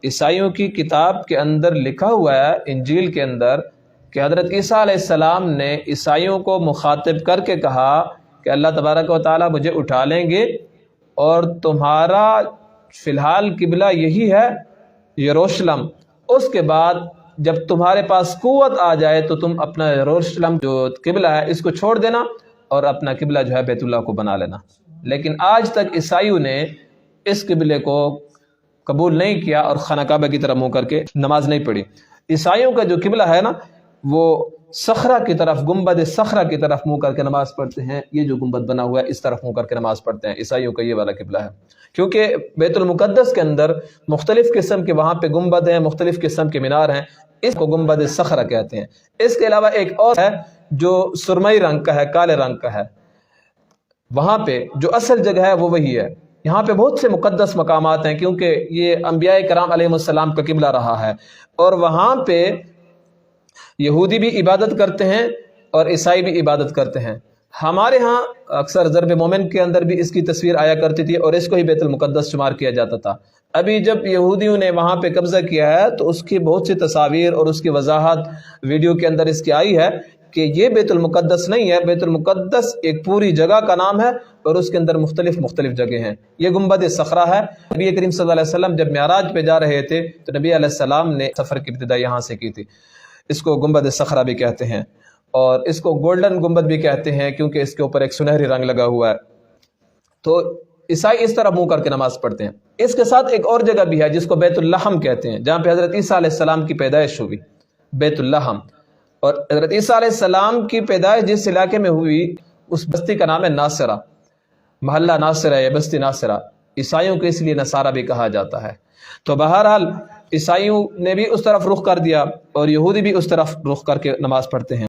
عیسائیوں کی کتاب کے اندر لکھا ہوا ہے انجیل کے اندر کہ حضرت عیسیٰ علیہ السلام نے عیسائیوں کو مخاطب کر کے کہا کہ اللہ تبارک و تعالیٰ مجھے اٹھا لیں گے اور تمہارا فی الحال قبلہ یہی ہے یروشلم، اس کے بعد جب تمہارے پاس قوت آ جائے تو تم اپنا یروشلم جو قبلہ ہے اس کو چھوڑ دینا اور اپنا قبلہ جو ہے بیت اللہ کو بنا لینا۔ لیکن آج تک عیسائیوں نے اس قبلے کو قبول نہیں کیا اور خانہ کعبہ کی طرف منہ کر کے نماز نہیں پڑھی۔ عیسائیوں کا جو قبلہ ہے نا وہ صخرہ کی طرف، گنبد صخرہ کی طرف منہ کر کے نماز پڑھتے ہیں۔ یہ جو گنبد بنا ہوا ہے اس طرف منہ کر کے نماز پڑھتے ہیں، عیسائیوں کا یہ والا قبلہ ہے۔ کیونکہ بیت المقدس کے اندر مختلف قسم کے وہاں پہ گنبد ہیں، مختلف قسم کے مینار ہیں، اس کو گنبد صخرہ کہتے ہیں۔ اس کے علاوہ ایک اور ہے جو سرمئی رنگ کا ہے، کالے رنگ کا ہے، وہاں پہ جو اصل جگہ ہے وہ وہی ہے۔ یہاں پہ بہت سے مقدس مقامات ہیں کیونکہ یہ انبیاء کرام علیہ السلام کا قبلہ رہا ہے، اور وہاں پہ یہودی بھی عبادت کرتے ہیں اور عیسائی بھی عبادت کرتے ہیں۔ ہمارے ہاں اکثر ضرب مومن کے اندر بھی اس کی تصویر آیا کرتی تھی اور اس کو ہی بیت المقدس شمار کیا جاتا تھا۔ ابھی جب یہودیوں نے وہاں پہ قبضہ کیا ہے تو اس کی بہت سی تصاویر اور اس کی وضاحت ویڈیو کے اندر اس کی آئی ہے کہ یہ بیت المقدس نہیں ہے، بیت المقدس ایک پوری جگہ کا نام ہے اور اس کے اندر مختلف جگہ ہیں۔ یہ گنبد صخرہ ہے۔ نبی کریم صلی اللہ علیہ وسلم جب معراج پہ جا رہے تھے تو نبی علیہ السلام نے سفر کی ابتدا یہاں سے کی تھی۔ اس کو گنبد صخرہ بھی کہتے ہیں اور اس کو گولڈن گنبد بھی کہتے ہیں کیونکہ اس کے اوپر ایک سنہری رنگ لگا ہوا ہے۔ تو عیسائی اس طرح منہ کر کے نماز پڑھتے ہیں۔ اس کے ساتھ ایک اور جگہ بھی ہے جس کو بیت اللحم کہتے ہیں، جہاں پہ حضرت عیسیٰ علیہ السلام کی پیدائش ہوئی، بیت اللحم۔ اور حضرت عیسیٰ علیہ السلام کی پیدائش جس علاقے میں ہوئی اس بستی کا نام ہے ناصرہ، محلہ ناصرہ یا بستی ناصرہ۔ عیسائیوں کو اس لیے نصارہ بھی کہا جاتا ہے۔ تو بہرحال عیسائیوں نے بھی اس طرف رخ کر دیا اور یہودی بھی اس طرف رخ کر کے نماز پڑھتے ہیں۔